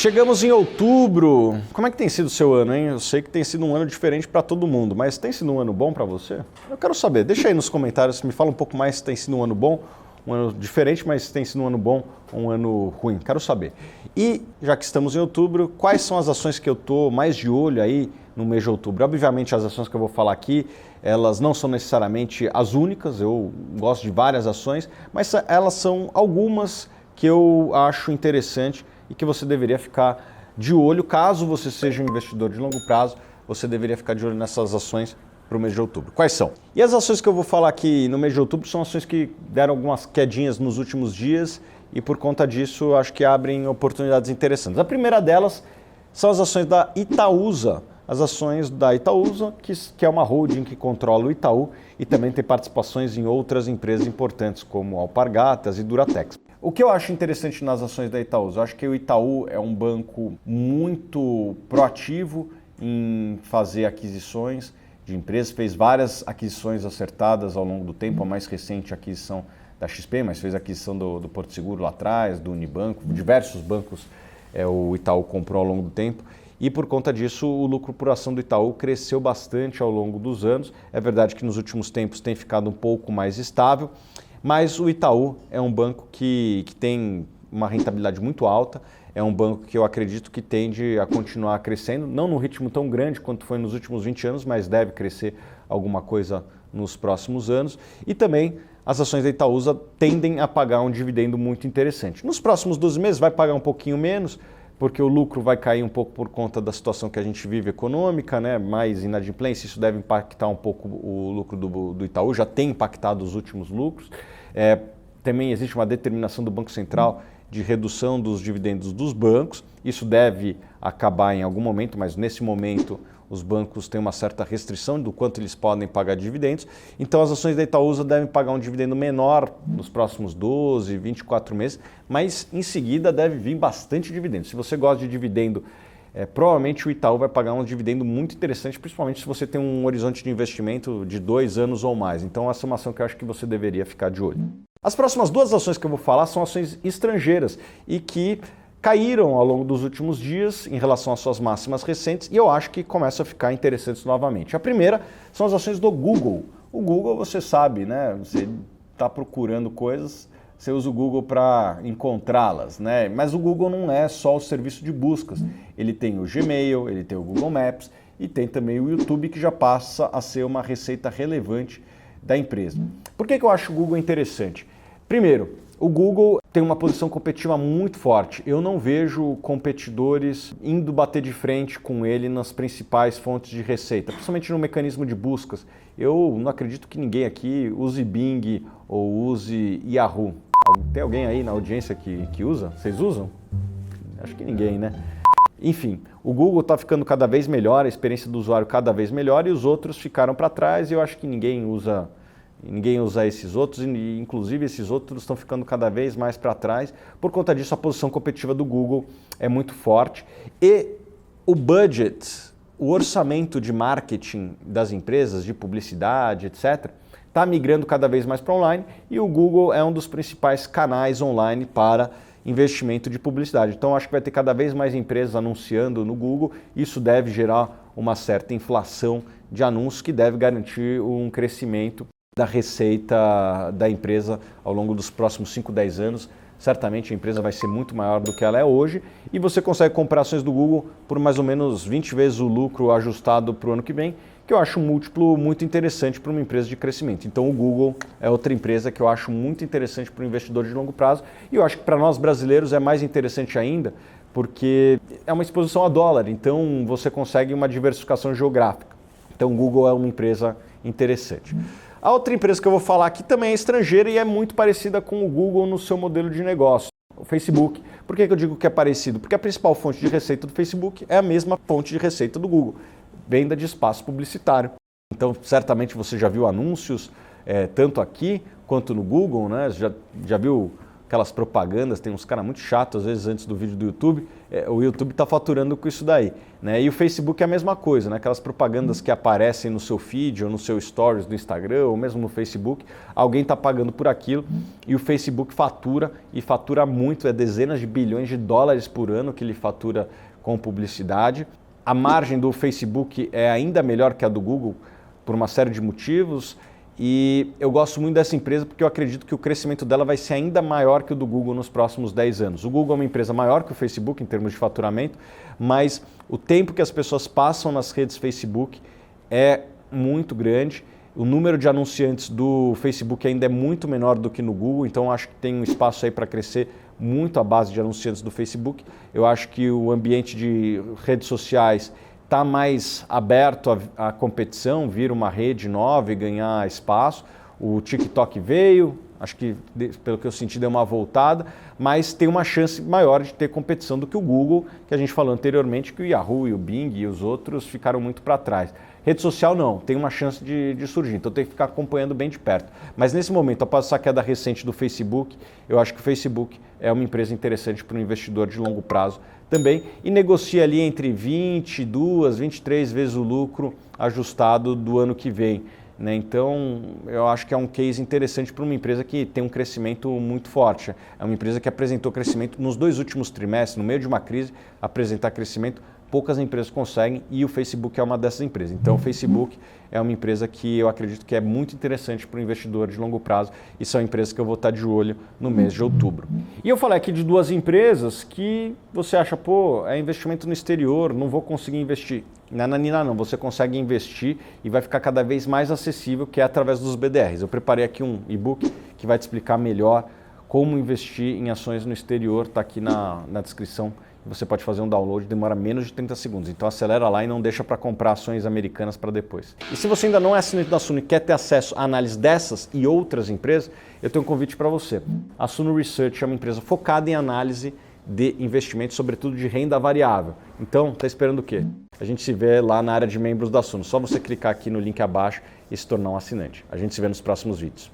Chegamos em outubro. Como é que tem sido o seu ano, hein? Eu sei que tem sido um ano diferente para todo mundo, mas tem sido um ano bom para você? Eu quero saber. Deixa aí nos comentários, me fala um pouco mais se tem sido um ano bom, um ano diferente, mas se tem sido um ano bom ou um ano ruim. Quero saber. E, já que estamos em outubro, quais são as ações que eu estou mais de olho aí no mês de outubro? Obviamente, as ações que eu vou falar aqui, elas não são necessariamente as únicas, eu gosto de várias ações, mas elas são algumas que eu acho interessante e que você deveria ficar de olho. Caso você seja um investidor de longo prazo, você deveria ficar de olho nessas ações para o mês de outubro. Quais são? E as ações que eu vou falar aqui no mês de outubro são ações que deram algumas quedinhas nos últimos dias e por conta disso acho que abrem oportunidades interessantes. A primeira delas são as ações da Itaúsa. As ações da Itaúsa, que é uma holding que controla o Itaú e também tem participações em outras empresas importantes como Alpargatas e Duratex. O que eu acho interessante nas ações da Itaúsa? Eu acho que o Itaú é um banco muito proativo em fazer aquisições de empresas, fez várias aquisições acertadas ao longo do tempo, a mais recente aquisição da XP, mas fez a aquisição do Porto Seguro lá atrás, do Unibanco, diversos bancos o Itaú comprou ao longo do tempo. E por conta disso, o lucro por ação do Itaú cresceu bastante ao longo dos anos. É verdade que nos últimos tempos tem ficado um pouco mais estável, mas o Itaú é um banco que tem uma rentabilidade muito alta, é um banco que eu acredito que tende a continuar crescendo, não num ritmo tão grande quanto foi nos últimos 20 anos, mas deve crescer alguma coisa nos próximos anos. E também as ações da Itaúsa tendem a pagar um dividendo muito interessante. Nos próximos 12 meses vai pagar um pouquinho menos, porque o lucro vai cair um pouco por conta da situação que a gente vive econômica, né? Mais inadimplência, isso deve impactar um pouco o lucro do Itaú, já tem impactado os últimos lucros. Também existe uma determinação do Banco Central de redução dos dividendos dos bancos, isso deve acabar em algum momento, mas nesse momento os bancos têm uma certa restrição do quanto eles podem pagar dividendos, então as ações da Itaúsa devem pagar um dividendo menor nos próximos 12, 24 meses, mas em seguida deve vir bastante dividendo. Se você gosta de dividendo, provavelmente o Itaú vai pagar um dividendo muito interessante, principalmente se você tem um horizonte de investimento de 2 anos ou mais. Então essa é uma ação que eu acho que você deveria ficar de olho. As próximas duas ações que eu vou falar são ações estrangeiras e que caíram ao longo dos últimos dias em relação às suas máximas recentes e eu acho que começam a ficar interessantes novamente. A primeira são as ações do Google. O Google, você sabe, né? Você está procurando coisas, você usa o Google para encontrá-las, né? Mas o Google não é só o serviço de buscas. Ele tem o Gmail, ele tem o Google Maps e tem também o YouTube, que já passa a ser uma receita relevante da empresa. Por que eu acho o Google interessante? Primeiro, o Google tem uma posição competitiva muito forte. Eu não vejo competidores indo bater de frente com ele nas principais fontes de receita, principalmente no mecanismo de buscas. Eu não acredito que ninguém aqui use Bing ou use Yahoo. Tem alguém aí na audiência que usa? Vocês usam? Acho que ninguém, né? Enfim, o Google está ficando cada vez melhor, a experiência do usuário cada vez melhor e os outros ficaram para trás e eu acho que ninguém usa esses outros e inclusive esses outros estão ficando cada vez mais para trás. Por conta disso, a posição competitiva do Google é muito forte e o budget, o orçamento de marketing das empresas, de publicidade, etc., está migrando cada vez mais para online e o Google é um dos principais canais online para investimento de publicidade. Então, acho que vai ter cada vez mais empresas anunciando no Google. Isso deve gerar uma certa inflação de anúncios que deve garantir um crescimento da receita da empresa ao longo dos próximos 5, 10 anos. Certamente a empresa vai ser muito maior do que ela é hoje e você consegue comprar ações do Google por mais ou menos 20 vezes o lucro ajustado para o ano que vem, que eu acho um múltiplo muito interessante para uma empresa de crescimento. Então o Google é outra empresa que eu acho muito interessante para o investidor de longo prazo e eu acho que para nós brasileiros é mais interessante ainda porque é uma exposição a dólar, então você consegue uma diversificação geográfica. Então o Google é uma empresa interessante. A outra empresa que eu vou falar aqui também é estrangeira e é muito parecida com o Google no seu modelo de negócio, o Facebook. Por que eu digo que é parecido? Porque a principal fonte de receita do Facebook é a mesma fonte de receita do Google, venda de espaço publicitário. Então, certamente você já viu anúncios, tanto aqui quanto no Google, né? Já viu aquelas propagandas, tem uns caras muito chatos, às vezes antes do vídeo do YouTube, o YouTube está faturando com isso daí. Né? E o Facebook é a mesma coisa, né? Aquelas propagandas que aparecem no seu feed ou no seu stories do Instagram ou mesmo no Facebook, alguém está pagando por aquilo e o Facebook fatura e fatura muito, é dezenas de bilhões de dólares por ano que ele fatura com publicidade. A margem do Facebook é ainda melhor que a do Google por uma série de motivos. E eu gosto muito dessa empresa porque eu acredito que o crescimento dela vai ser ainda maior que o do Google nos próximos 10 anos. O Google é uma empresa maior que o Facebook em termos de faturamento, mas o tempo que as pessoas passam nas redes Facebook é muito grande. O número de anunciantes do Facebook ainda é muito menor do que no Google, então eu acho que tem um espaço aí para crescer muito à base de anunciantes do Facebook. Eu acho que o ambiente de redes sociais está mais aberto à competição, vir uma rede nova e ganhar espaço. O TikTok veio, acho que pelo que eu senti deu uma voltada, mas tem uma chance maior de ter competição do que o Google, que a gente falou anteriormente, que o Yahoo e o Bing e os outros ficaram muito para trás. Rede social não, tem uma chance de surgir, então tem que ficar acompanhando bem de perto. Mas nesse momento, após essa queda recente do Facebook, eu acho que o Facebook é uma empresa interessante para um investidor de longo prazo também e negocia ali entre 22, 23 vezes o lucro ajustado do ano que vem. Né? Então, eu acho que é um case interessante para uma empresa que tem um crescimento muito forte. É uma empresa que apresentou crescimento nos 2 últimos trimestres, no meio de uma crise, apresentar crescimento, poucas empresas conseguem e o Facebook é uma dessas empresas. Então, o Facebook é uma empresa que eu acredito que é muito interessante para o investidor de longo prazo e são empresas que eu vou estar de olho no mês de outubro. E eu falei aqui de 2 empresas que você acha, pô, é investimento no exterior, não vou conseguir investir. Nananina não, você consegue investir e vai ficar cada vez mais acessível, que é através dos BDRs. Eu preparei aqui um e-book que vai te explicar melhor como investir em ações no exterior, está aqui na descrição. Você pode fazer um download, demora menos de 30 segundos. Então acelera lá e não deixa para comprar ações americanas para depois. E se você ainda não é assinante da Suno e quer ter acesso à análise dessas e outras empresas, eu tenho um convite para você. A Suno Research é uma empresa focada em análise de investimentos, sobretudo de renda variável. Então, está esperando o quê? A gente se vê lá na área de membros da Suno. Só você clicar aqui no link abaixo e se tornar um assinante. A gente se vê nos próximos vídeos.